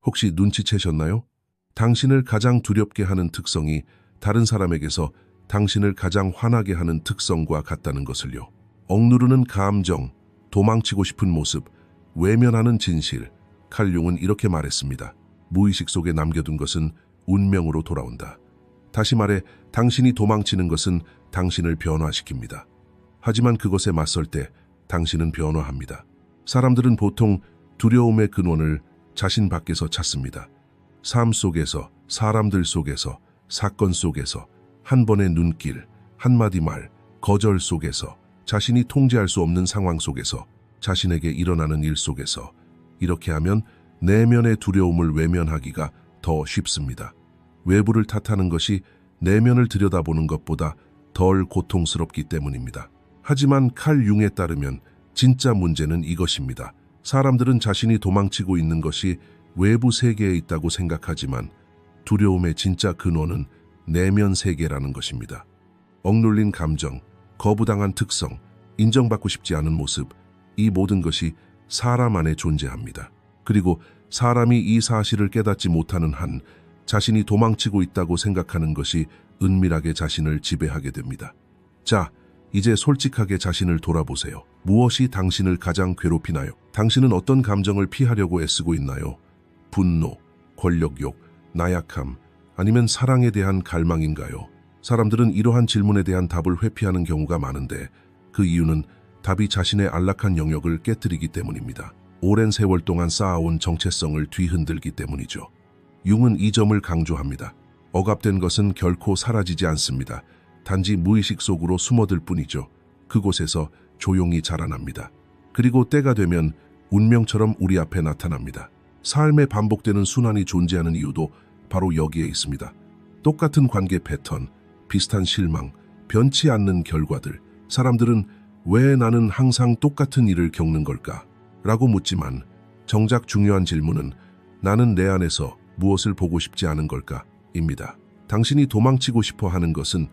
혹시 눈치채셨나요? 당신을 가장 두렵게 하는 특성이 다른 사람에게서 당신을 가장 화나게 하는 특성과 같다는 것을요. 억누르는 감정, 도망치고 싶은 모습, 외면하는 진실. 칼 융은 이렇게 말했습니다. 무의식 속에 남겨둔 것은 운명으로 돌아온다. 다시 말해 당신이 도망치는 것은 당신을 변화시킵니다. 하지만 그것에 맞설 때 당신은 변화합니다. 사람들은 보통 두려움의 근원을 자신 밖에서 찾습니다. 삶 속에서, 사람들 속에서, 사건 속에서, 한 번의 눈길, 한마디 말, 거절 속에서, 자신이 통제할 수 없는 상황 속에서, 자신에게 일어나는 일 속에서. 이렇게 하면 내면의 두려움을 외면하기가 더 쉽습니다. 외부를 탓하는 것이 내면을 들여다보는 것보다 덜 고통스럽기 때문입니다. 하지만 칼 융에 따르면 진짜 문제는 이것입니다. 사람들은 자신이 도망치고 있는 것이 외부 세계에 있다고 생각하지만 두려움의 진짜 근원은 내면 세계라는 것입니다. 억눌린 감정, 거부당한 특성, 인정받고 싶지 않은 모습, 이 모든 것이 사람 안에 존재합니다. 그리고 사람이 이 사실을 깨닫지 못하는 한 자신이 도망치고 있다고 생각하는 것이 은밀하게 자신을 지배하게 됩니다. 자, 이제 솔직하게 자신을 돌아보세요. 무엇이 당신을 가장 괴롭히나요? 당신은 어떤 감정을 피하려고 애쓰고 있나요? 분노, 권력욕, 나약함, 아니면 사랑에 대한 갈망인가요? 사람들은 이러한 질문에 대한 답을 회피하는 경우가 많은데 그 이유는 답이 자신의 안락한 영역을 깨뜨리기 때문입니다. 오랜 세월 동안 쌓아온 정체성을 뒤흔들기 때문이죠. 융은 이 점을 강조합니다. 억압된 것은 결코 사라지지 않습니다. 단지 무의식 속으로 숨어들 뿐이죠. 그곳에서 조용히 자라납니다. 그리고 때가 되면 운명처럼 우리 앞에 나타납니다. 삶에 반복되는 순환이 존재하는 이유도 바로 여기에 있습니다. 똑같은 관계 패턴, 비슷한 실망, 변치 않는 결과들. 사람들은 왜 나는 항상 똑같은 일을 겪는 걸까? 라고 묻지만 정작 중요한 질문은 나는 내 안에서 무엇을 보고 싶지 않은 걸까? 입니다. 당신이 도망치고 싶어 하는 것은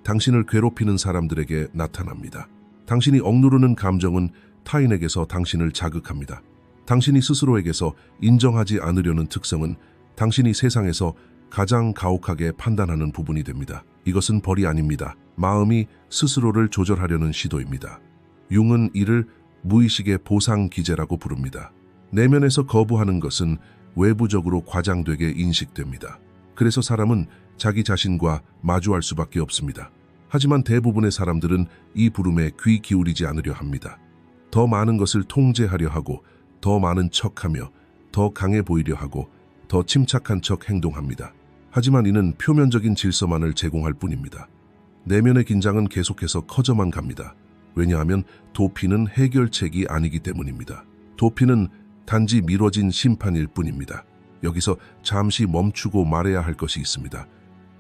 당신을 괴롭히는 사람들에게 나타납니다. 당신이 억누르는 감정은 타인에게서 당신을 자극합니다. 당신이 스스로에게서 인정하지 않으려는 특성은 당신이 세상에서 가장 가혹하게 판단하는 부분이 됩니다. 이것은 벌이 아닙니다. 마음이 스스로를 조절하려는 시도입니다. 융은 이를 무의식의 보상 기제라고 부릅니다. 내면에서 거부하는 것은 외부적으로 과장되게 인식됩니다. 그래서 사람은 자기 자신과 마주할 수밖에 없습니다. 하지만 대부분의 사람들은 이 부름에 귀 기울이지 않으려 합니다. 더 많은 것을 통제하려 하고, 더 많은 척하며, 더 강해 보이려 하고, 더 침착한 척 행동합니다. 하지만 이는 표면적인 질서만을 제공할 뿐입니다. 내면의 긴장은 계속해서 커져만 갑니다. 왜냐하면 도피는 해결책이 아니기 때문입니다. 도피는 단지 미뤄진 심판일 뿐입니다. 여기서 잠시 멈추고 말해야 할 것이 있습니다.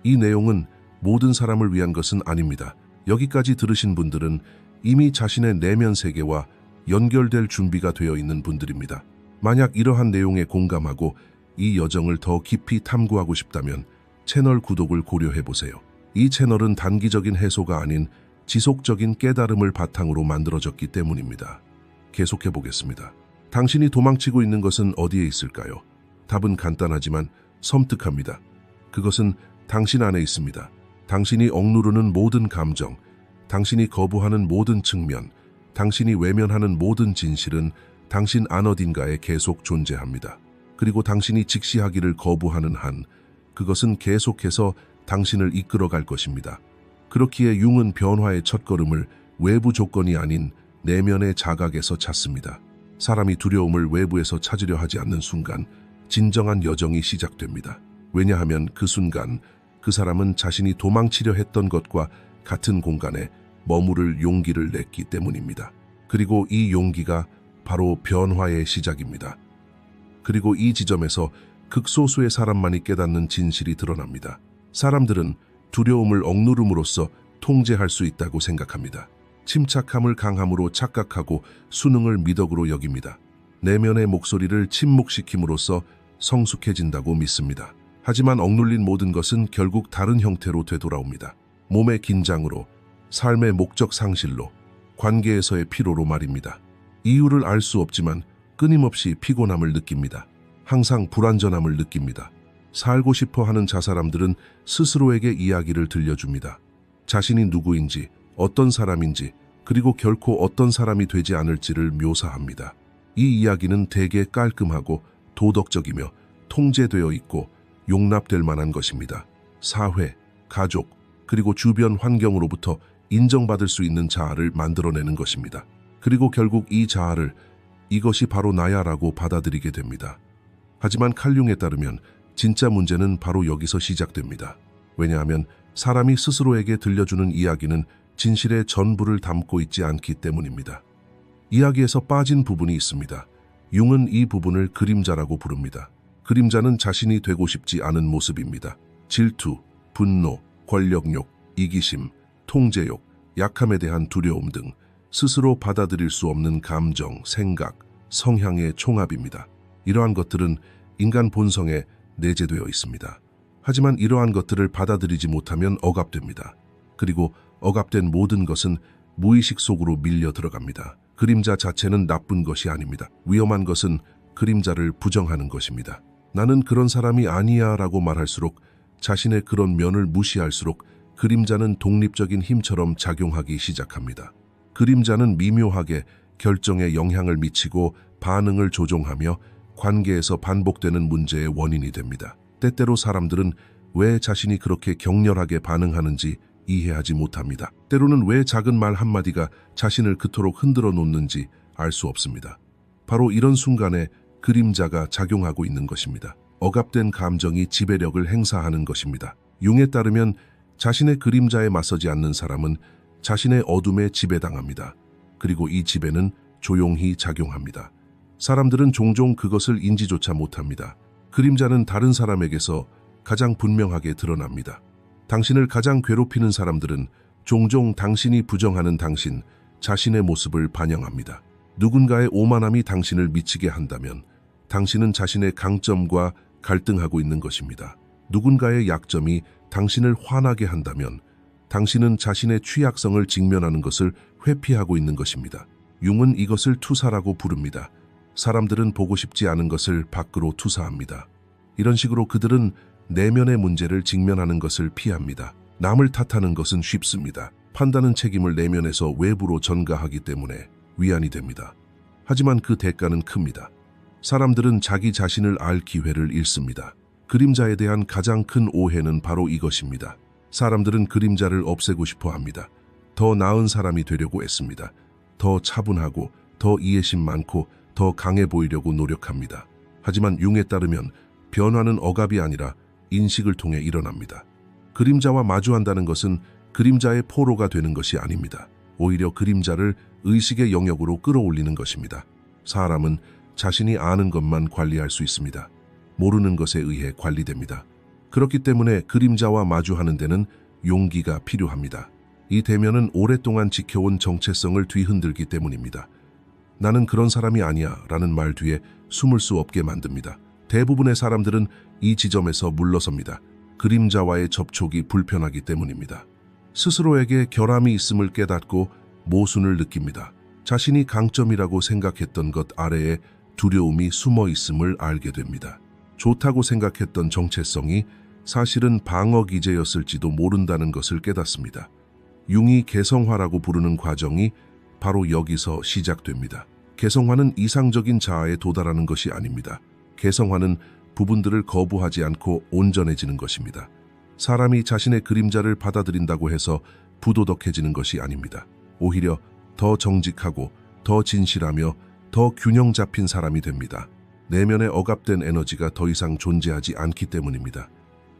이 내용은 모든 사람을 위한 것은 아닙니다. 여기까지 들으신 분들은 이미 자신의 내면 세계와 연결될 준비가 되어 있는 분들입니다. 만약 이러한 내용에 공감하고 이 여정을 더 깊이 탐구하고 싶다면 채널 구독을 고려해보세요. 이 채널은 단기적인 해소가 아닌 지속적인 깨달음을 바탕으로 만들어졌기 때문입니다. 계속해보겠습니다. 당신이 도망치고 있는 것은 어디에 있을까요? 답은 간단하지만 섬뜩합니다. 그것은 당신 안에 있습니다. 당신이 억누르는 모든 감정, 당신이 거부하는 모든 측면, 당신이 외면하는 모든 진실은 당신 안 어딘가에 계속 존재합니다. 그리고 당신이 직시하기를 거부하는 한 그것은 계속해서 당신을 이끌어갈 것입니다. 그렇기에 융은 변화의 첫걸음을 외부 조건이 아닌 내면의 자각에서 찾습니다. 사람이 두려움을 외부에서 찾으려 하지 않는 순간 진정한 여정이 시작됩니다. 왜냐하면 그 순간 그 사람은 자신이 도망치려 했던 것과 같은 공간에 머무를 용기를 냈기 때문입니다. 그리고 이 용기가 바로 변화의 시작입니다. 그리고 이 지점에서 극소수의 사람만이 깨닫는 진실이 드러납니다. 사람들은 두려움을 억누름으로써 통제할 수 있다고 생각합니다. 침착함을 강함으로 착각하고 수능을 미덕으로 여깁니다. 내면의 목소리를 침묵시킴으로써 성숙해진다고 믿습니다. 하지만 억눌린 모든 것은 결국 다른 형태로 되돌아옵니다. 몸의 긴장으로, 삶의 목적 상실로, 관계에서의 피로로 말입니다. 이유를 알 수 없지만 끊임없이 피곤함을 느낍니다. 항상 불완전함을 느낍니다. 살고 싶어 하는 자사람들은 스스로에게 이야기를 들려줍니다. 자신이 누구인지, 어떤 사람인지, 그리고 결코 어떤 사람이 되지 않을지를 묘사합니다. 이 이야기는 대개 깔끔하고 도덕적이며 통제되어 있고 용납될 만한 것입니다. 사회, 가족, 그리고 주변 환경으로부터 인정받을 수 있는 자아를 만들어내는 것입니다. 그리고 결국 이 자아를 이것이 바로 나야라고 받아들이게 됩니다. 하지만 칼융에 따르면 진짜 문제는 바로 여기서 시작됩니다. 왜냐하면 사람이 스스로에게 들려주는 이야기는 진실의 전부를 담고 있지 않기 때문입니다. 이야기에서 빠진 부분이 있습니다. 융은 이 부분을 그림자라고 부릅니다. 그림자는 자신이 되고 싶지 않은 모습입니다. 질투, 분노, 권력욕, 이기심, 통제욕, 약함에 대한 두려움 등 스스로 받아들일 수 없는 감정, 생각, 성향의 총합입니다. 이러한 것들은 인간 본성에 내재되어 있습니다. 하지만 이러한 것들을 받아들이지 못하면 억압됩니다. 그리고 억압된 모든 것은 무의식 속으로 밀려 들어갑니다. 그림자 자체는 나쁜 것이 아닙니다. 위험한 것은 그림자를 부정하는 것입니다. 나는 그런 사람이 아니야 라고 말할수록, 자신의 그런 면을 무시할수록 그림자는 독립적인 힘처럼 작용하기 시작합니다. 그림자는 미묘하게 결정에 영향을 미치고 반응을 조종하며 관계에서 반복되는 문제의 원인이 됩니다. 때때로 사람들은 왜 자신이 그렇게 격렬하게 반응하는지 이해하지 못합니다. 때로는 왜 작은 말 한마디가 자신을 그토록 흔들어 놓는지 알 수 없습니다. 바로 이런 순간에 그림자가 작용하고 있는 것입니다. 억압된 감정이 지배력을 행사하는 것입니다. 융에 따르면 자신의 그림자에 맞서지 않는 사람은 자신의 어둠에 지배당합니다. 그리고 이 지배는 조용히 작용합니다. 사람들은 종종 그것을 인지조차 못합니다. 그림자는 다른 사람에게서 가장 분명하게 드러납니다. 당신을 가장 괴롭히는 사람들은 종종 당신이 부정하는 당신 자신의 모습을 반영합니다. 누군가의 오만함이 당신을 미치게 한다면 당신은 자신의 강점과 갈등하고 있는 것입니다. 누군가의 약점이 당신을 화나게 한다면 당신은 자신의 취약성을 직면하는 것을 회피하고 있는 것입니다. 융은 이것을 투사라고 부릅니다. 사람들은 보고 싶지 않은 것을 밖으로 투사합니다. 이런 식으로 그들은 내면의 문제를 직면하는 것을 피합니다. 남을 탓하는 것은 쉽습니다. 판단은 책임을 내면에서 외부로 전가하기 때문에 위안이 됩니다. 하지만 그 대가는 큽니다. 사람들은 자기 자신을 알 기회를 잃습니다. 그림자에 대한 가장 큰 오해는 바로 이것입니다. 사람들은 그림자를 없애고 싶어 합니다. 더 나은 사람이 되려고 애씁니다. 더 차분하고 더 이해심 많고 더 강해 보이려고 노력합니다. 하지만 융에 따르면 변화는 억압이 아니라 인식을 통해 일어납니다. 그림자와 마주한다는 것은 그림자의 포로가 되는 것이 아닙니다. 오히려 그림자를 의식의 영역으로 끌어올리는 것입니다. 사람은 자신이 아는 것만 관리할 수 있습니다. 모르는 것에 의해 관리됩니다. 그렇기 때문에 그림자와 마주하는 데는 용기가 필요합니다. 이 대면은 오랫동안 지켜온 정체성을 뒤흔들기 때문입니다. 나는 그런 사람이 아니야 라는 말 뒤에 숨을 수 없게 만듭니다. 대부분의 사람들은 이 지점에서 물러섭니다. 그림자와의 접촉이 불편하기 때문입니다. 스스로에게 결함이 있음을 깨닫고 모순을 느낍니다. 자신이 강점이라고 생각했던 것 아래에 두려움이 숨어 있음을 알게 됩니다. 좋다고 생각했던 정체성이 사실은 방어 기제였을지도 모른다는 것을 깨닫습니다. 융이 개성화라고 부르는 과정이 바로 여기서 시작됩니다. 개성화는 이상적인 자아에 도달하는 것이 아닙니다. 개성화는 부분들을 거부하지 않고 온전해지는 것입니다. 사람이 자신의 그림자를 받아들인다고 해서 부도덕해지는 것이 아닙니다. 오히려 더 정직하고 더 진실하며 더 균형 잡힌 사람이 됩니다. 내면에 억압된 에너지가 더 이상 존재하지 않기 때문입니다.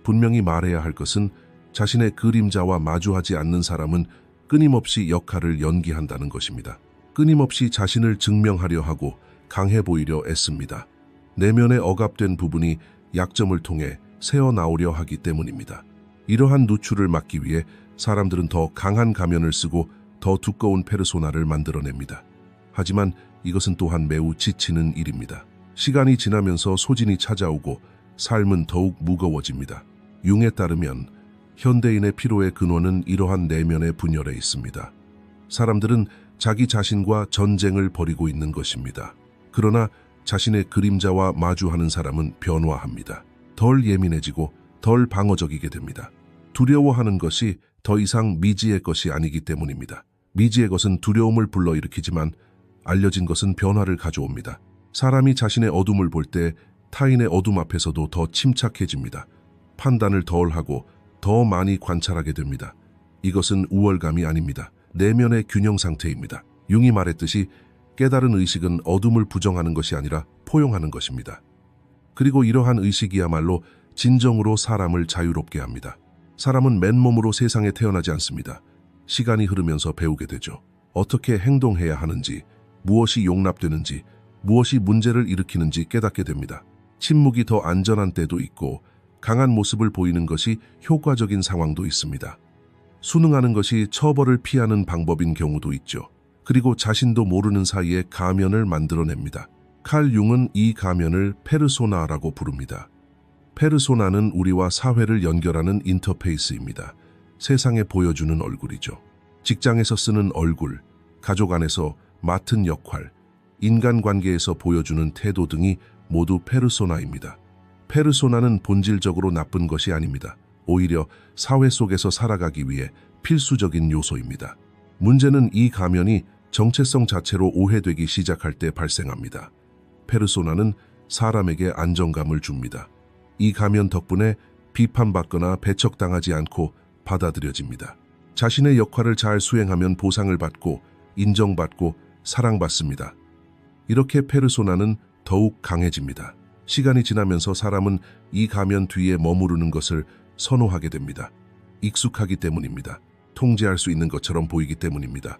분명히 말해야 할 것은 자신의 그림자와 마주하지 않는 사람은 끊임없이 역할을 연기한다는 것입니다. 끊임없이 자신을 증명하려 하고 강해 보이려 애씁니다. 내면에 억압된 부분이 약점을 통해 새어나오려 하기 때문입니다. 이러한 누출을 막기 위해 사람들은 더 강한 가면을 쓰고 더 두꺼운 페르소나를 만들어냅니다. 하지만 이것은 또한 매우 지치는 일입니다. 시간이 지나면서 소진이 찾아오고 삶은 더욱 무거워집니다. 융에 따르면 현대인의 피로의 근원은 이러한 내면의 분열에 있습니다. 사람들은 자기 자신과 전쟁을 벌이고 있는 것입니다. 그러나 자신의 그림자와 마주하는 사람은 변화합니다. 덜 예민해지고 덜 방어적이게 됩니다. 두려워하는 것이 더 이상 미지의 것이 아니기 때문입니다. 미지의 것은 두려움을 불러일으키지만 알려진 것은 변화를 가져옵니다. 사람이 자신의 어둠을 볼 때 타인의 어둠 앞에서도 더 침착해집니다. 판단을 덜 하고 더 많이 관찰하게 됩니다. 이것은 우월감이 아닙니다. 내면의 균형 상태입니다. 융이 말했듯이 깨달은 의식은 어둠을 부정하는 것이 아니라 포용하는 것입니다. 그리고 이러한 의식이야말로 진정으로 사람을 자유롭게 합니다. 사람은 맨몸으로 세상에 태어나지 않습니다. 시간이 흐르면서 배우게 되죠. 어떻게 행동해야 하는지, 무엇이 용납되는지, 무엇이 문제를 일으키는지 깨닫게 됩니다. 침묵이 더 안전한 때도 있고 강한 모습을 보이는 것이 효과적인 상황도 있습니다. 순응하는 것이 처벌을 피하는 방법인 경우도 있죠. 그리고 자신도 모르는 사이에 가면을 만들어냅니다. 칼 융은 이 가면을 페르소나라고 부릅니다. 페르소나는 우리와 사회를 연결하는 인터페이스입니다. 세상에 보여주는 얼굴이죠. 직장에서 쓰는 얼굴, 가족 안에서 맡은 역할, 인간관계에서 보여주는 태도 등이 모두 페르소나입니다. 페르소나는 본질적으로 나쁜 것이 아닙니다. 오히려 사회 속에서 살아가기 위해 필수적인 요소입니다. 문제는 이 가면이 정체성 자체로 오해되기 시작할 때 발생합니다. 페르소나는 사람에게 안정감을 줍니다. 이 가면 덕분에 비판받거나 배척당하지 않고 받아들여집니다. 자신의 역할을 잘 수행하면 보상을 받고 인정받고 사랑받습니다. 이렇게 페르소나는 더욱 강해집니다. 시간이 지나면서 사람은 이 가면 뒤에 머무르는 것을 선호하게 됩니다. 익숙하기 때문입니다. 통제할 수 있는 것처럼 보이기 때문입니다.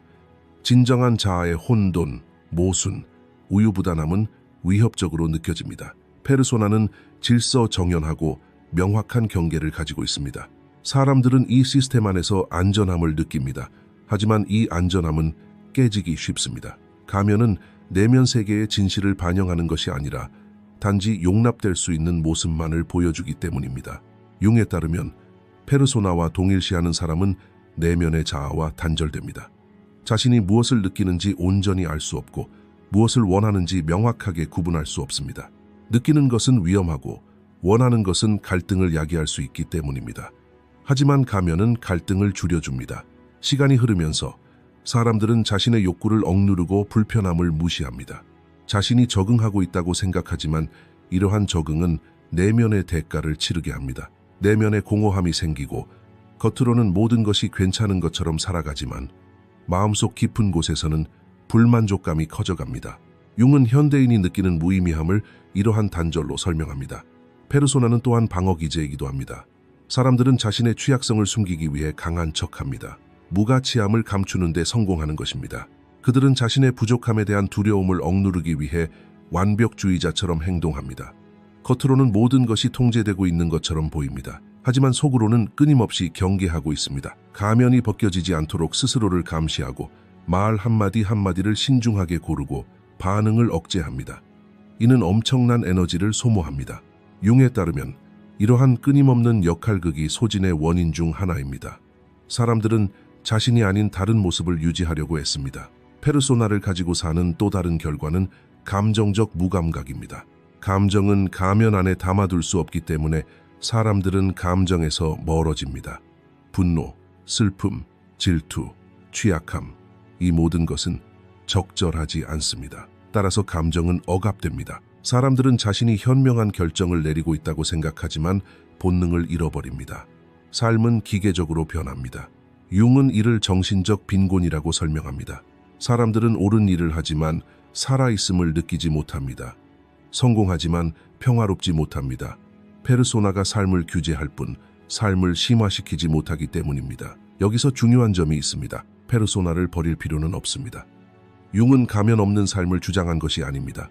진정한 자아의 혼돈, 모순, 우유부단함은 위협적으로 느껴집니다. 페르소나는 질서정연하고 명확한 경계를 가지고 있습니다. 사람들은 이 시스템 안에서 안전함을 느낍니다. 하지만 이 안전함은 깨지기 쉽습니다. 가면은 내면 세계의 진실을 반영하는 것이 아니라 단지 용납될 수 있는 모습만을 보여주기 때문입니다. 융에 따르면 페르소나와 동일시하는 사람은 내면의 자아와 단절됩니다. 자신이 무엇을 느끼는지 온전히 알 수 없고 무엇을 원하는지 명확하게 구분할 수 없습니다. 느끼는 것은 위험하고 원하는 것은 갈등을 야기할 수 있기 때문입니다. 하지만 가면은 갈등을 줄여줍니다. 시간이 흐르면서 사람들은 자신의 욕구를 억누르고 불편함을 무시합니다. 자신이 적응하고 있다고 생각하지만 이러한 적응은 내면의 대가를 치르게 합니다. 내면의 공허함이 생기고 겉으로는 모든 것이 괜찮은 것처럼 살아가지만 마음속 깊은 곳에서는 불만족감이 커져갑니다. 융은 현대인이 느끼는 무의미함을 이러한 단절로 설명합니다. 페르소나는 또한 방어기제이기도 합니다. 사람들은 자신의 취약성을 숨기기 위해 강한 척합니다. 무가치함을 감추는 데 성공하는 것입니다. 그들은 자신의 부족함에 대한 두려움을 억누르기 위해 완벽주의자처럼 행동합니다. 겉으로는 모든 것이 통제되고 있는 것처럼 보입니다. 하지만 속으로는 끊임없이 경계하고 있습니다. 가면이 벗겨지지 않도록 스스로를 감시하고 말 한마디 한마디를 신중하게 고르고 반응을 억제합니다. 이는 엄청난 에너지를 소모합니다. 융에 따르면 이러한 끊임없는 역할극이 소진의 원인 중 하나입니다. 사람들은 자신이 아닌 다른 모습을 유지하려고 했습니다. 페르소나를 가지고 사는 또 다른 결과는 감정적 무감각입니다. 감정은 가면 안에 담아둘 수 없기 때문에 사람들은 감정에서 멀어집니다. 분노, 슬픔, 질투, 취약함, 이 모든 것은 적절하지 않습니다. 따라서 감정은 억압됩니다. 사람들은 자신이 현명한 결정을 내리고 있다고 생각하지만 본능을 잃어버립니다. 삶은 기계적으로 변합니다. 융은 이를 정신적 빈곤이라고 설명합니다. 사람들은 옳은 일을 하지만 살아있음을 느끼지 못합니다. 성공하지만 평화롭지 못합니다. 페르소나가 삶을 규제할 뿐 삶을 심화시키지 못하기 때문입니다. 여기서 중요한 점이 있습니다. 페르소나를 버릴 필요는 없습니다. 융은 가면 없는 삶을 주장한 것이 아닙니다.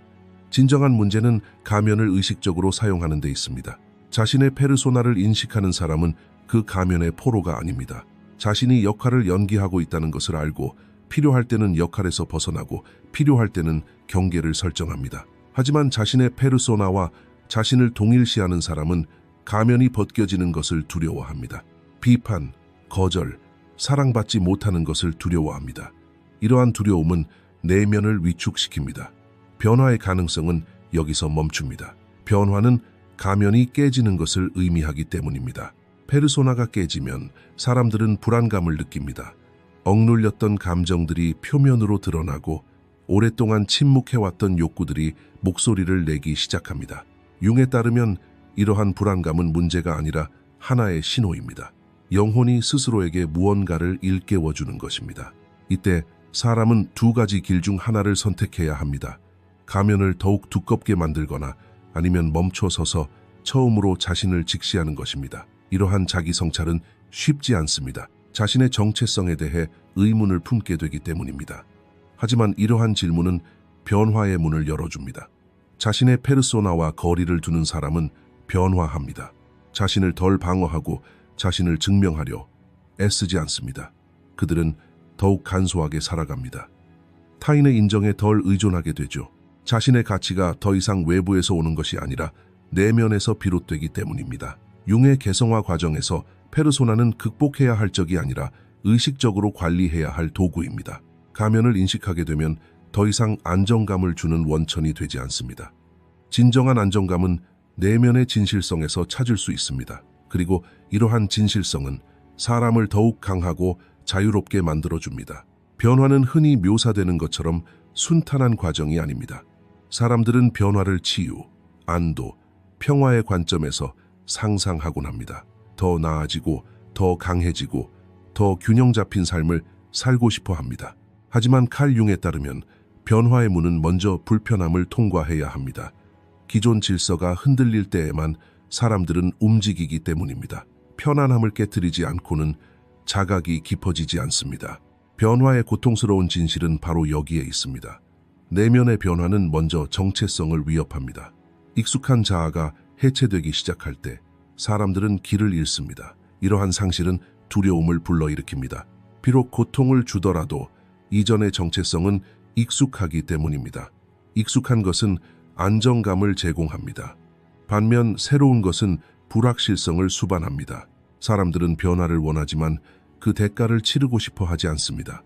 진정한 문제는 가면을 의식적으로 사용하는 데 있습니다. 자신의 페르소나를 인식하는 사람은 그 가면의 포로가 아닙니다. 자신이 역할을 연기하고 있다는 것을 알고 필요할 때는 역할에서 벗어나고 필요할 때는 경계를 설정합니다. 하지만 자신의 페르소나와 자신을 동일시하는 사람은 가면이 벗겨지는 것을 두려워합니다. 비판, 거절, 사랑받지 못하는 것을 두려워합니다. 이러한 두려움은 내면을 위축시킵니다. 변화의 가능성은 여기서 멈춥니다. 변화는 가면이 깨지는 것을 의미하기 때문입니다. 페르소나가 깨지면 사람들은 불안감을 느낍니다. 억눌렸던 감정들이 표면으로 드러나고 오랫동안 침묵해왔던 욕구들이 목소리를 내기 시작합니다. 융에 따르면 이러한 불안감은 문제가 아니라 하나의 신호입니다. 영혼이 스스로에게 무언가를 일깨워주는 것입니다. 이때 사람은 두 가지 길 중 하나를 선택해야 합니다. 가면을 더욱 두껍게 만들거나 아니면 멈춰서서 처음으로 자신을 직시하는 것입니다. 이러한 자기 성찰은 쉽지 않습니다. 자신의 정체성에 대해 의문을 품게 되기 때문입니다. 하지만 이러한 질문은 변화의 문을 열어줍니다. 자신의 페르소나와 거리를 두는 사람은 변화합니다. 자신을 덜 방어하고 자신을 증명하려 애쓰지 않습니다. 그들은 더욱 간소하게 살아갑니다. 타인의 인정에 덜 의존하게 되죠. 자신의 가치가 더 이상 외부에서 오는 것이 아니라 내면에서 비롯되기 때문입니다. 융의 개성화 과정에서 페르소나는 극복해야 할 적이 아니라 의식적으로 관리해야 할 도구입니다. 가면을 인식하게 되면 더 이상 안정감을 주는 원천이 되지 않습니다. 진정한 안정감은 내면의 진실성에서 찾을 수 있습니다. 그리고 이러한 진실성은 사람을 더욱 강하고 자유롭게 만들어줍니다. 변화는 흔히 묘사되는 것처럼 순탄한 과정이 아닙니다. 사람들은 변화를 치유, 안도, 평화의 관점에서 상상하곤 합니다. 더 나아지고, 더 강해지고, 더 균형 잡힌 삶을 살고 싶어 합니다. 하지만 칼 융에 따르면 변화의 문은 먼저 불편함을 통과해야 합니다. 기존 질서가 흔들릴 때에만 사람들은 움직이기 때문입니다. 편안함을 깨트리지 않고는 자각이 깊어지지 않습니다. 변화의 고통스러운 진실은 바로 여기에 있습니다. 내면의 변화는 먼저 정체성을 위협합니다. 익숙한 자아가 해체되기 시작할 때 사람들은 길을 잃습니다. 이러한 상실은 두려움을 불러일으킵니다. 비록 고통을 주더라도 이전의 정체성은 익숙하기 때문입니다. 익숙한 것은 안정감을 제공합니다. 반면 새로운 것은 불확실성을 수반합니다. 사람들은 변화를 원하지만 그 대가를 치르고 싶어 하지 않습니다.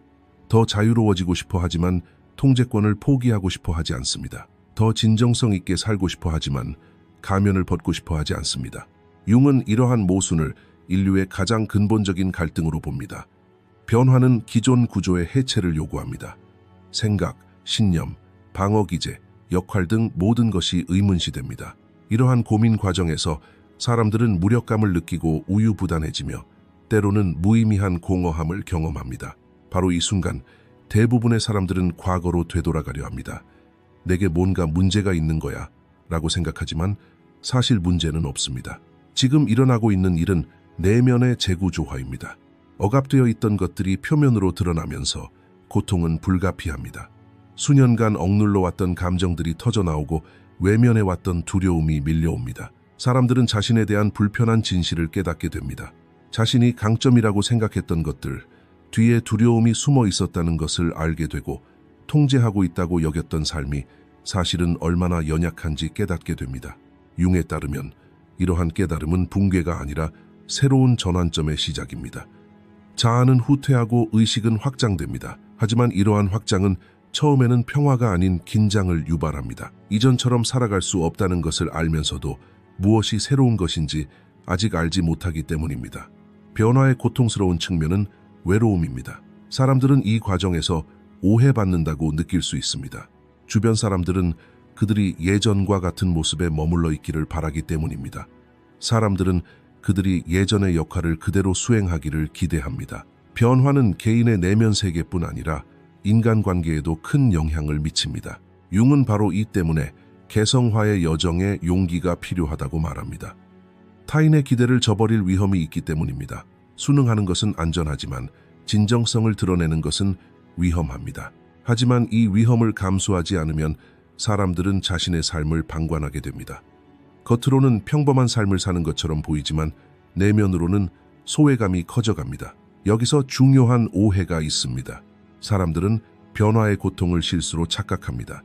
더 자유로워지고 싶어 하지만 통제권을 포기하고 싶어 하지 않습니다. 더 진정성 있게 살고 싶어 하지만 가면을 벗고 싶어 하지 않습니다. 융은 이러한 모순을 인류의 가장 근본적인 갈등으로 봅니다. 변화는 기존 구조의 해체를 요구합니다. 생각, 신념, 방어기제, 역할 등 모든 것이 의문시됩니다. 이러한 고민 과정에서 사람들은 무력감을 느끼고 우유부단해지며 때로는 무의미한 공허함을 경험합니다. 바로 이 순간 대부분의 사람들은 과거로 되돌아가려 합니다. 내게 뭔가 문제가 있는 거야 라고 생각하지만 사실 문제는 없습니다. 지금 일어나고 있는 일은 내면의 재구조화입니다. 억압되어 있던 것들이 표면으로 드러나면서 고통은 불가피합니다. 수년간 억눌러 왔던 감정들이 터져나오고 외면해 왔던 두려움이 밀려옵니다. 사람들은 자신에 대한 불편한 진실을 깨닫게 됩니다. 자신이 강점이라고 생각했던 것들, 뒤에 두려움이 숨어 있었다는 것을 알게 되고 통제하고 있다고 여겼던 삶이 사실은 얼마나 연약한지 깨닫게 됩니다. 융에 따르면 이러한 깨달음은 붕괴가 아니라 새로운 전환점의 시작입니다. 자아는 후퇴하고 의식은 확장됩니다. 하지만 이러한 확장은 처음에는 평화가 아닌 긴장을 유발합니다. 이전처럼 살아갈 수 없다는 것을 알면서도 무엇이 새로운 것인지 아직 알지 못하기 때문입니다. 변화의 고통스러운 측면은 외로움입니다. 사람들은 이 과정에서 오해받는다고 느낄 수 있습니다. 주변 사람들은 그들이 예전과 같은 모습에 머물러 있기를 바라기 때문입니다. 사람들은 그들이 예전의 역할을 그대로 수행하기를 기대합니다. 변화는 개인의 내면 세계뿐 아니라 인간관계에도 큰 영향을 미칩니다. 융은 바로 이 때문에 개성화의 여정에 용기가 필요하다고 말합니다. 타인의 기대를 저버릴 위험이 있기 때문입니다. 순응하는 것은 안전하지만 진정성을 드러내는 것은 위험합니다. 하지만 이 위험을 감수하지 않으면 사람들은 자신의 삶을 방관하게 됩니다. 겉으로는 평범한 삶을 사는 것처럼 보이지만 내면으로는 소외감이 커져갑니다. 여기서 중요한 오해가 있습니다. 사람들은 변화의 고통을 실수로 착각합니다.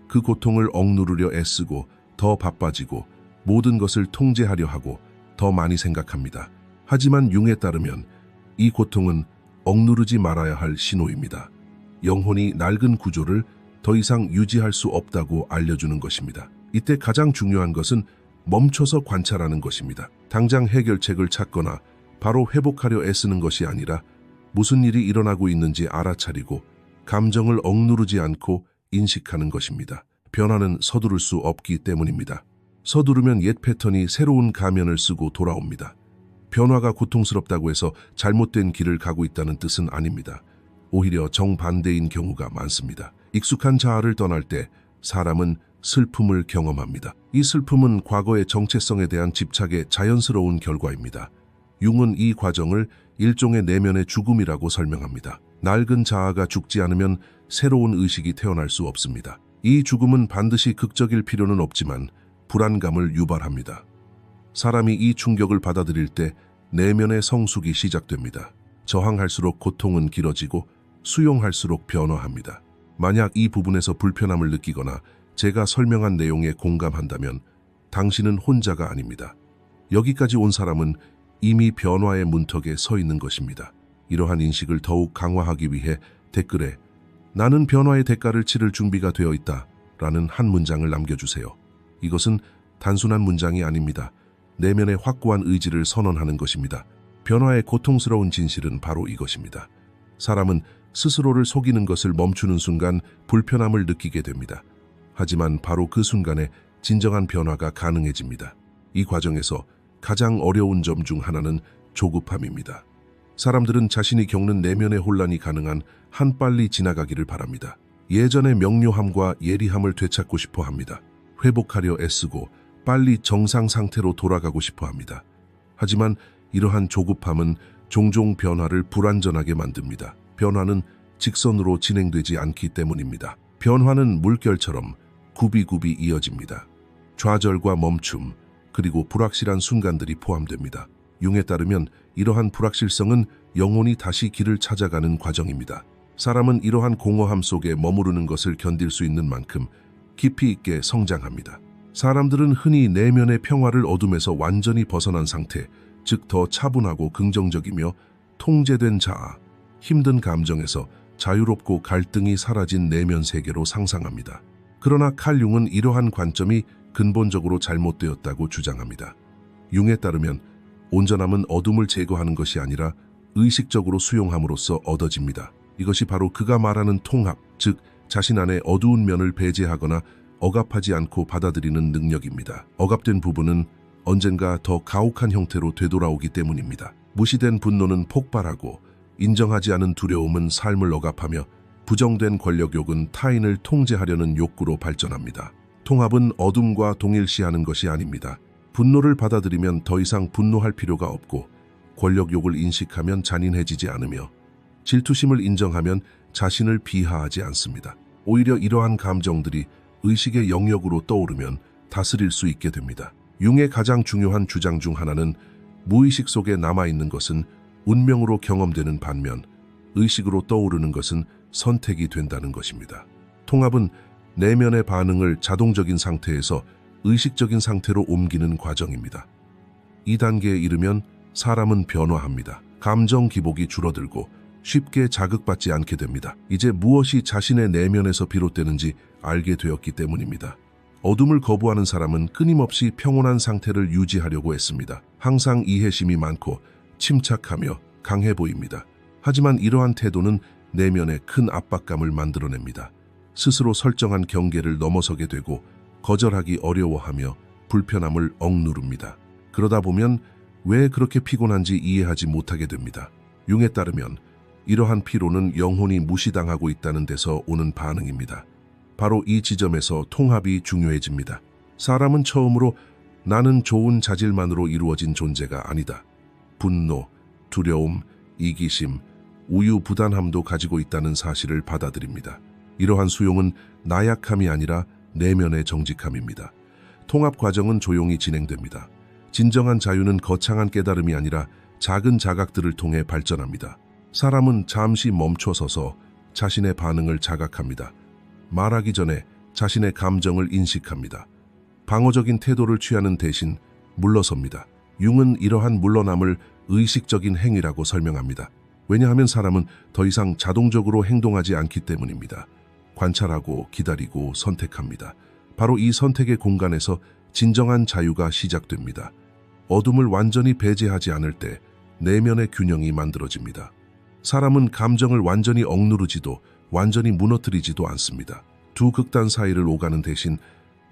그 고통을 억누르려 애쓰고 더 바빠지고 모든 것을 통제하려 하고 더 많이 생각합니다. 하지만 융에 따르면 이 고통은 억누르지 말아야 할 신호입니다. 영혼이 낡은 구조를 더 이상 유지할 수 없다고 알려주는 것입니다. 이때 가장 중요한 것은 멈춰서 관찰하는 것입니다. 당장 해결책을 찾거나 바로 회복하려 애쓰는 것이 아니라 무슨 일이 일어나고 있는지 알아차리고 감정을 억누르지 않고 인식하는 것입니다. 변화는 서두를 수 없기 때문입니다. 서두르면 옛 패턴이 새로운 가면을 쓰고 돌아옵니다. 변화가 고통스럽다고 해서 잘못된 길을 가고 있다는 뜻은 아닙니다. 오히려 정반대인 경우가 많습니다. 익숙한 자아를 떠날 때 사람은 슬픔을 경험합니다. 이 슬픔은 과거의 정체성에 대한 집착의 자연스러운 결과입니다. 융은 이 과정을 일종의 내면의 죽음이라고 설명합니다. 낡은 자아가 죽지 않으면 새로운 의식이 태어날 수 없습니다. 이 죽음은 반드시 극적일 필요는 없지만 불안감을 유발합니다. 사람이 이 충격을 받아들일 때 내면의 성숙이 시작됩니다. 저항할수록 고통은 길어지고 수용할수록 변화합니다. 만약 이 부분에서 불편함을 느끼거나 제가 설명한 내용에 공감한다면 당신은 혼자가 아닙니다. 여기까지 온 사람은 이미 변화의 문턱에 서 있는 것입니다. 이러한 인식을 더욱 강화하기 위해 댓글에 나는 변화의 대가를 치를 준비가 되어 있다 라는 한 문장을 남겨주세요. 이것은 단순한 문장이 아닙니다. 내면의 확고한 의지를 선언하는 것입니다. 변화의 고통스러운 진실은 바로 이것입니다. 사람은 스스로를 속이는 것을 멈추는 순간 불편함을 느끼게 됩니다. 하지만 바로 그 순간에 진정한 변화가 가능해집니다. 이 과정에서 가장 어려운 점 중 하나는 조급함입니다. 사람들은 자신이 겪는 내면의 혼란이 가능한 한 빨리 지나가기를 바랍니다. 예전의 명료함과 예리함을 되찾고 싶어 합니다. 회복하려 애쓰고 빨리 정상 상태로 돌아가고 싶어 합니다. 하지만 이러한 조급함은 종종 변화를 불완전하게 만듭니다. 변화는 직선으로 진행되지 않기 때문입니다. 변화는 물결처럼 굽이굽이 이어집니다. 좌절과 멈춤, 그리고 불확실한 순간들이 포함됩니다. 융에 따르면 이러한 불확실성은 영혼이 다시 길을 찾아가는 과정입니다. 사람은 이러한 공허함 속에 머무르는 것을 견딜 수 있는 만큼 깊이 있게 성장합니다. 사람들은 흔히 내면의 평화를 어둠에서 완전히 벗어난 상태, 즉 더 차분하고 긍정적이며 통제된 자아, 힘든 감정에서 자유롭고 갈등이 사라진 내면 세계로 상상합니다. 그러나 칼 융은 이러한 관점이 근본적으로 잘못되었다고 주장합니다. 융에 따르면 온전함은 어둠을 제거하는 것이 아니라 의식적으로 수용함으로써 얻어집니다. 이것이 바로 그가 말하는 통합, 즉 자신 안에 어두운 면을 배제하거나 억압하지 않고 받아들이는 능력입니다. 억압된 부분은 언젠가 더 가혹한 형태로 되돌아오기 때문입니다. 무시된 분노는 폭발하고 인정하지 않은 두려움은 삶을 억압하며 부정된 권력욕은 타인을 통제하려는 욕구로 발전합니다. 통합은 어둠과 동일시하는 것이 아닙니다. 분노를 받아들이면 더 이상 분노할 필요가 없고 권력욕을 인식하면 잔인해지지 않으며 질투심을 인정하면 자신을 비하하지 않습니다. 오히려 이러한 감정들이 의식의 영역으로 떠오르면 다스릴 수 있게 됩니다. 융의 가장 중요한 주장 중 하나는 무의식 속에 남아있는 것은 운명으로 경험되는 반면 의식으로 떠오르는 것은 선택이 된다는 것입니다. 통합은 내면의 반응을 자동적인 상태에서 의식적인 상태로 옮기는 과정입니다. 이 단계에 이르면 사람은 변화합니다. 감정 기복이 줄어들고 쉽게 자극받지 않게 됩니다. 이제 무엇이 자신의 내면에서 비롯되는지 알게 되었기 때문입니다. 어둠을 거부하는 사람은 끊임없이 평온한 상태를 유지하려고 했습니다. 항상 이해심이 많고 침착하며 강해 보입니다. 하지만 이러한 태도는 내면에 큰 압박감을 만들어냅니다. 스스로 설정한 경계를 넘어서게 되고 거절하기 어려워하며 불편함을 억누릅니다. 그러다 보면 왜 그렇게 피곤한지 이해하지 못하게 됩니다. 융에 따르면 이러한 피로는 영혼이 무시당하고 있다는 데서 오는 반응입니다. 바로 이 지점에서 통합이 중요해집니다. 사람은 처음으로 나는 좋은 자질만으로 이루어진 존재가 아니다. 분노, 두려움, 이기심, 우유부단함도 가지고 있다는 사실을 받아들입니다. 이러한 수용은 나약함이 아니라 내면의 정직함입니다. 통합 과정은 조용히 진행됩니다. 진정한 자유는 거창한 깨달음이 아니라 작은 자각들을 통해 발전합니다. 사람은 잠시 멈춰서서 자신의 반응을 자각합니다. 말하기 전에 자신의 감정을 인식합니다. 방어적인 태도를 취하는 대신 물러섭니다. 융은 이러한 물러남을 의식적인 행위라고 설명합니다. 왜냐하면 사람은 더 이상 자동적으로 행동하지 않기 때문입니다. 관찰하고 기다리고 선택합니다. 바로 이 선택의 공간에서 진정한 자유가 시작됩니다. 어둠을 완전히 배제하지 않을 때 내면의 균형이 만들어집니다. 사람은 감정을 완전히 억누르지도 완전히 무너뜨리지도 않습니다. 두 극단 사이를 오가는 대신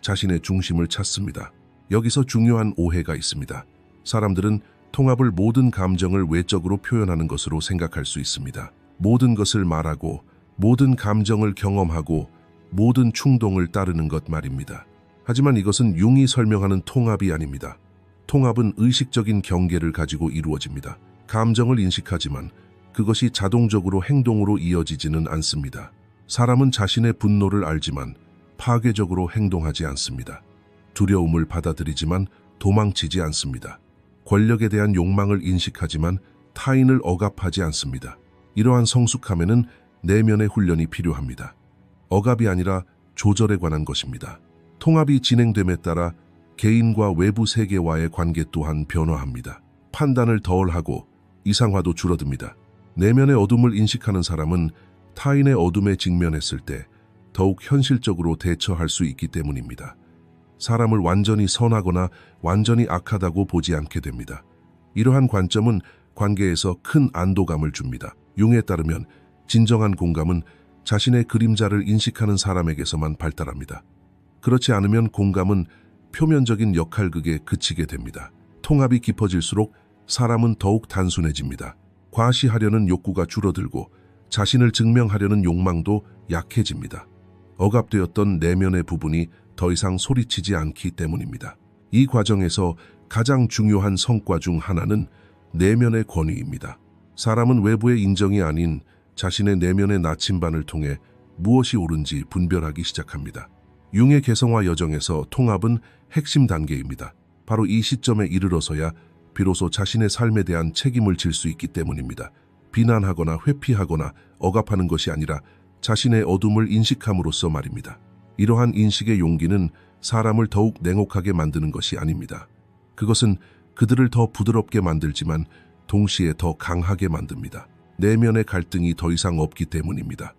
자신의 중심을 찾습니다. 여기서 중요한 오해가 있습니다. 사람들은 통합을 모든 감정을 외적으로 표현하는 것으로 생각할 수 있습니다. 모든 것을 말하고 모든 감정을 경험하고 모든 충동을 따르는 것 말입니다. 하지만 이것은 융이 설명하는 통합이 아닙니다. 통합은 의식적인 경계를 가지고 이루어집니다. 감정을 인식하지만 그것이 자동적으로 행동으로 이어지지는 않습니다. 사람은 자신의 분노를 알지만 파괴적으로 행동하지 않습니다. 두려움을 받아들이지만 도망치지 않습니다. 권력에 대한 욕망을 인식하지만 타인을 억압하지 않습니다. 이러한 성숙함에는 내면의 훈련이 필요합니다. 억압이 아니라 조절에 관한 것입니다. 통합이 진행됨에 따라 개인과 외부 세계와의 관계 또한 변화합니다. 판단을 덜하고 이상화도 줄어듭니다. 내면의 어둠을 인식하는 사람은 타인의 어둠에 직면했을 때 더욱 현실적으로 대처할 수 있기 때문입니다. 사람을 완전히 선하거나 완전히 악하다고 보지 않게 됩니다. 이러한 관점은 관계에서 큰 안도감을 줍니다. 융에 따르면 진정한 공감은 자신의 그림자를 인식하는 사람에게서만 발달합니다. 그렇지 않으면 공감은 표면적인 역할극에 그치게 됩니다. 통합이 깊어질수록 사람은 더욱 단순해집니다. 과시하려는 욕구가 줄어들고 자신을 증명하려는 욕망도 약해집니다. 억압되었던 내면의 부분이 더 이상 소리치지 않기 때문입니다. 이 과정에서 가장 중요한 성과 중 하나는 내면의 권위입니다. 사람은 외부의 인정이 아닌 자신의 내면의 나침반을 통해 무엇이 옳은지 분별하기 시작합니다. 융의 개성화 여정에서 통합은 핵심 단계입니다. 바로 이 시점에 이르러서야 비로소 자신의 삶에 대한 책임을 질 수 있기 때문입니다. 비난하거나 회피하거나 억압하는 것이 아니라 자신의 어둠을 인식함으로써 말입니다. 이러한 인식의 용기는 사람을 더욱 냉혹하게 만드는 것이 아닙니다. 그것은 그들을 더 부드럽게 만들지만 동시에 더 강하게 만듭니다. 내면의 갈등이 더 이상 없기 때문입니다.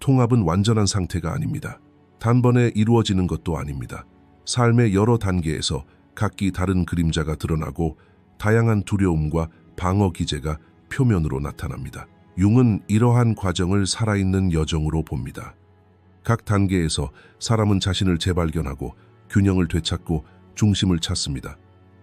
통합은 완전한 상태가 아닙니다. 단번에 이루어지는 것도 아닙니다. 삶의 여러 단계에서 각기 다른 그림자가 드러나고 다양한 두려움과 방어 기제가 표면으로 나타납니다. 융은 이러한 과정을 살아있는 여정으로 봅니다. 각 단계에서 사람은 자신을 재발견하고 균형을 되찾고 중심을 찾습니다.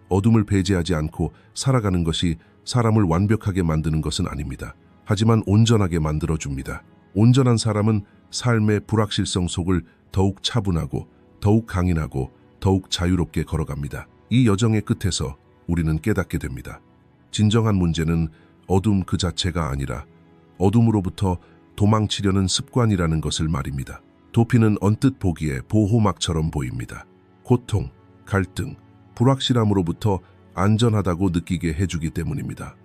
어둠을 배제하지 않고 살아가는 것이 사람을 완벽하게 만드는 것은 아닙니다. 하지만 온전하게 만들어줍니다. 온전한 사람은 삶의 불확실성 속을 더욱 차분하고 더욱 강인하고 더욱 자유롭게 걸어갑니다. 이 여정의 끝에서 우리는 깨닫게 됩니다. 진정한 문제는 어둠 그 자체가 아니라 어둠으로부터 도망치려는 습관이라는 것을 말입니다. 도피는 언뜻 보기에 보호막처럼 보입니다. 고통, 갈등, 불확실함으로부터 안전하다고 느끼게 해주기 때문입니다.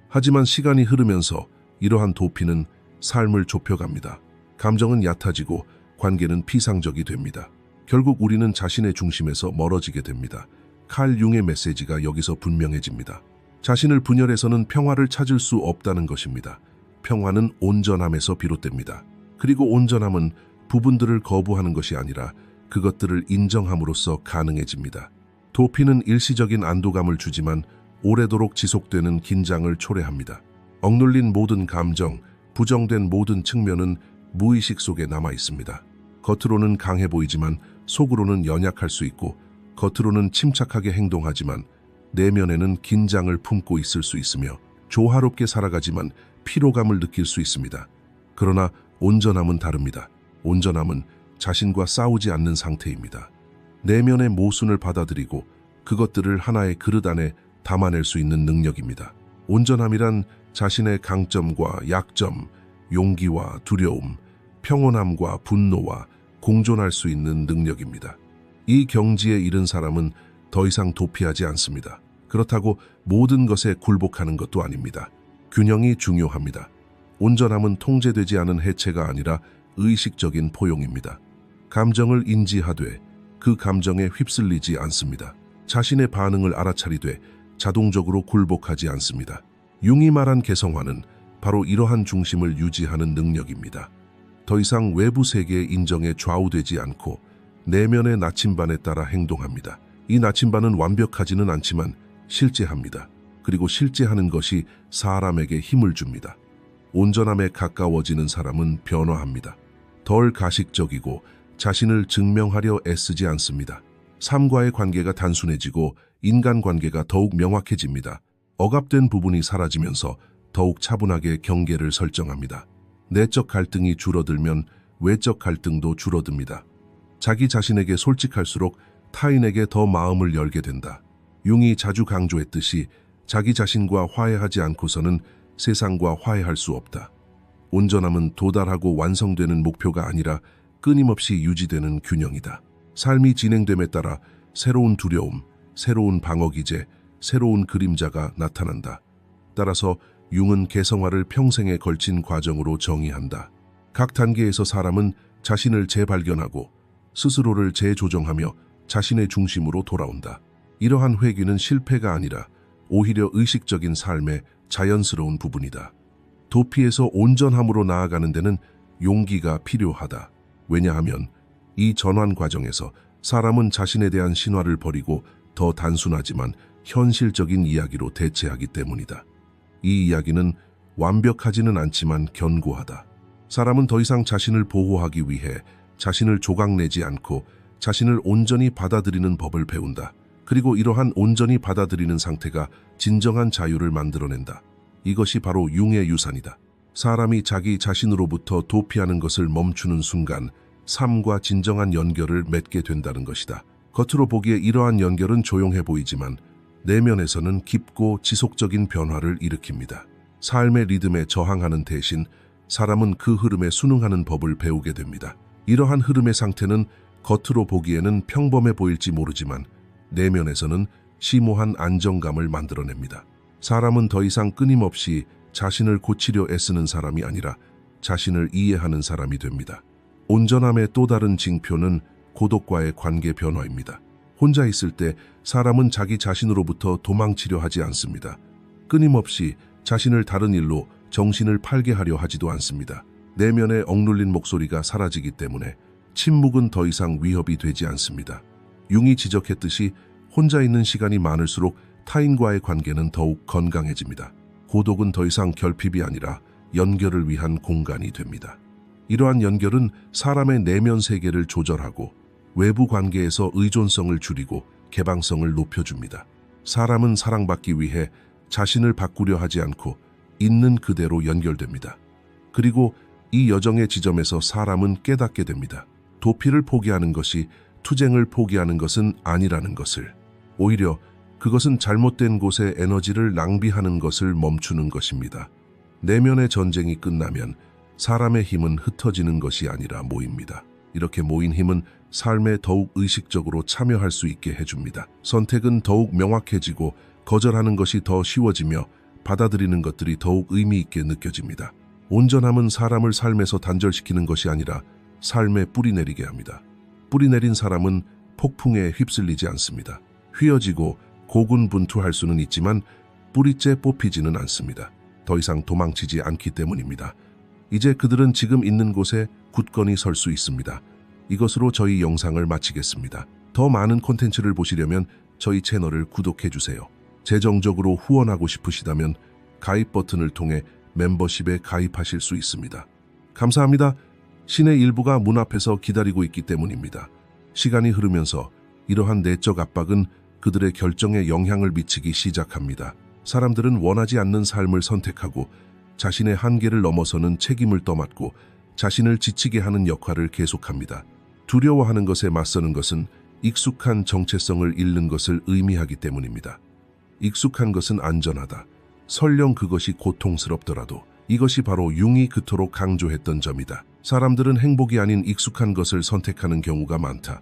하지만 시간이 흐르면서 이러한 도피는 삶을 좁혀갑니다. 감정은 얕아지고 관계는 피상적이 됩니다. 결국 우리는 자신의 중심에서 멀어지게 됩니다. 칼 융의 메시지가 여기서 분명해집니다. 자신을 분열해서는 평화를 찾을 수 없다는 것입니다. 평화는 온전함에서 비롯됩니다. 그리고 온전함은 부분들을 거부하는 것이 아니라 그것들을 인정함으로써 가능해집니다. 도피는 일시적인 안도감을 주지만 오래도록 지속되는 긴장을 초래합니다. 억눌린 모든 감정, 부정된 모든 측면은 무의식 속에 남아 있습니다. 겉으로는 강해 보이지만 속으로는 연약할 수 있고 겉으로는 침착하게 행동하지만 내면에는 긴장을 품고 있을 수 있으며 조화롭게 살아가지만 피로감을 느낄 수 있습니다. 그러나 온전함은 다릅니다. 온전함은 자신과 싸우지 않는 상태입니다. 내면의 모순을 받아들이고 그것들을 하나의 그릇 안에 담아낼 수 있는 능력입니다. 온전함이란 자신의 강점과 약점, 용기와 두려움, 평온함과 분노와 공존할 수 있는 능력입니다. 이 경지에 이른 사람은 더 이상 도피하지 않습니다. 그렇다고 모든 것에 굴복하는 것도 아닙니다. 균형이 중요합니다. 온전함은 통제되지 않은 해체가 아니라 의식적인 포용입니다. 감정을 인지하되 그 감정에 휩쓸리지 않습니다. 자신의 반응을 알아차리되 자동적으로 굴복하지 않습니다. 융이 말한 개성화는 바로 이러한 중심을 유지하는 능력입니다. 더 이상 외부 세계의 인정에 좌우되지 않고 내면의 나침반에 따라 행동합니다. 이 나침반은 완벽하지는 않지만 실제합니다. 그리고 실제하는 것이 사람에게 힘을 줍니다. 온전함에 가까워지는 사람은 변화합니다. 덜 가식적이고 자신을 증명하려 애쓰지 않습니다. 삶과의 관계가 단순해지고 인간관계가 더욱 명확해집니다. 억압된 부분이 사라지면서 더욱 차분하게 경계를 설정합니다. 내적 갈등이 줄어들면 외적 갈등도 줄어듭니다. 자기 자신에게 솔직할수록 타인에게 더 마음을 열게 된다. 융이 자주 강조했듯이 자기 자신과 화해하지 않고서는 세상과 화해할 수 없다. 온전함은 도달하고 완성되는 목표가 아니라 끊임없이 유지되는 균형이다. 삶이 진행됨에 따라 새로운 두려움, 새로운 방어기제, 새로운 그림자가 나타난다. 따라서 융은 개성화를 평생에 걸친 과정으로 정의한다. 각 단계에서 사람은 자신을 재발견하고 스스로를 재조정하며 자신의 중심으로 돌아온다. 이러한 회귀는 실패가 아니라 오히려 의식적인 삶의 자연스러운 부분이다. 도피에서 온전함으로 나아가는 데는 용기가 필요하다. 왜냐하면 이 전환 과정에서 사람은 자신에 대한 신화를 버리고 더 단순하지만 현실적인 이야기로 대체하기 때문이다. 이 이야기는 완벽하지는 않지만 견고하다. 사람은 더 이상 자신을 보호하기 위해 자신을 조각내지 않고 자신을 온전히 받아들이는 법을 배운다. 그리고 이러한 온전히 받아들이는 상태가 진정한 자유를 만들어낸다. 이것이 바로 융의 유산이다. 사람이 자기 자신으로부터 도피하는 것을 멈추는 순간 삶과 진정한 연결을 맺게 된다는 것이다. 겉으로 보기에 이러한 연결은 조용해 보이지만 내면에서는 깊고 지속적인 변화를 일으킵니다. 삶의 리듬에 저항하는 대신 사람은 그 흐름에 순응하는 법을 배우게 됩니다. 이러한 흐름의 상태는 겉으로 보기에는 평범해 보일지 모르지만 내면에서는 심오한 안정감을 만들어냅니다. 사람은 더 이상 끊임없이 자신을 고치려 애쓰는 사람이 아니라 자신을 이해하는 사람이 됩니다. 온전함의 또 다른 징표는 고독과의 관계 변화입니다. 혼자 있을 때 사람은 자기 자신으로부터 도망치려 하지 않습니다. 끊임없이 자신을 다른 일로 정신을 팔게 하려 하지도 않습니다. 내면의 억눌린 목소리가 사라지기 때문에 침묵은 더 이상 위협이 되지 않습니다. 융이 지적했듯이 혼자 있는 시간이 많을수록 타인과의 관계는 더욱 건강해집니다. 고독은 더 이상 결핍이 아니라 연결을 위한 공간이 됩니다. 이러한 연결은 사람의 내면 세계를 조절하고 외부 관계에서 의존성을 줄이고 개방성을 높여줍니다. 사람은 사랑받기 위해 자신을 바꾸려 하지 않고 있는 그대로 연결됩니다. 그리고 이 여정의 지점에서 사람은 깨닫게 됩니다. 도피를 포기하는 것이 투쟁을 포기하는 것은 아니라는 것을. 오히려 그것은 잘못된 곳에 에너지를 낭비하는 것을 멈추는 것입니다. 내면의 전쟁이 끝나면 사람의 힘은 흩어지는 것이 아니라 모입니다. 이렇게 모인 힘은 삶에 더욱 의식적으로 참여할 수 있게 해줍니다. 선택은 더욱 명확해지고 거절하는 것이 더 쉬워지며 받아들이는 것들이 더욱 의미 있게 느껴집니다. 온전함은 사람을 삶에서 단절시키는 것이 아니라 삶에 뿌리내리게 합니다. 뿌리내린 사람은 폭풍에 휩쓸리지 않습니다. 휘어지고 고군분투할 수는 있지만 뿌리째 뽑히지는 않습니다. 더 이상 도망치지 않기 때문입니다. 이제 그들은 지금 있는 곳에 굳건히 설 수 있습니다. 이것으로 저희 영상을 마치겠습니다. 더 많은 콘텐츠를 보시려면 저희 채널을 구독해주세요. 재정적으로 후원하고 싶으시다면 가입 버튼을 통해 멤버십에 가입하실 수 있습니다. 감사합니다. 신의 일부가 문 앞에서 기다리고 있기 때문입니다. 시간이 흐르면서 이러한 내적 압박은 그들의 결정에 영향을 미치기 시작합니다. 사람들은 원하지 않는 삶을 선택하고 자신의 한계를 넘어서는 책임을 떠맡고 자신을 지치게 하는 역할을 계속합니다. 두려워하는 것에 맞서는 것은 익숙한 정체성을 잃는 것을 의미하기 때문입니다. 익숙한 것은 안전하다. 설령 그것이 고통스럽더라도 이것이 바로 융이 그토록 강조했던 점이다. 사람들은 행복이 아닌 익숙한 것을 선택하는 경우가 많다.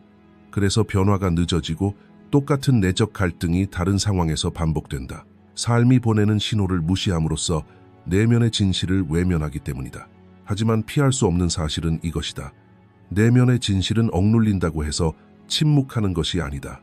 그래서 변화가 늦어지고 똑같은 내적 갈등이 다른 상황에서 반복된다. 삶이 보내는 신호를 무시함으로써 내면의 진실을 외면하기 때문이다. 하지만 피할 수 없는 사실은 이것이다. 내면의 진실은 억눌린다고 해서 침묵하는 것이 아니다.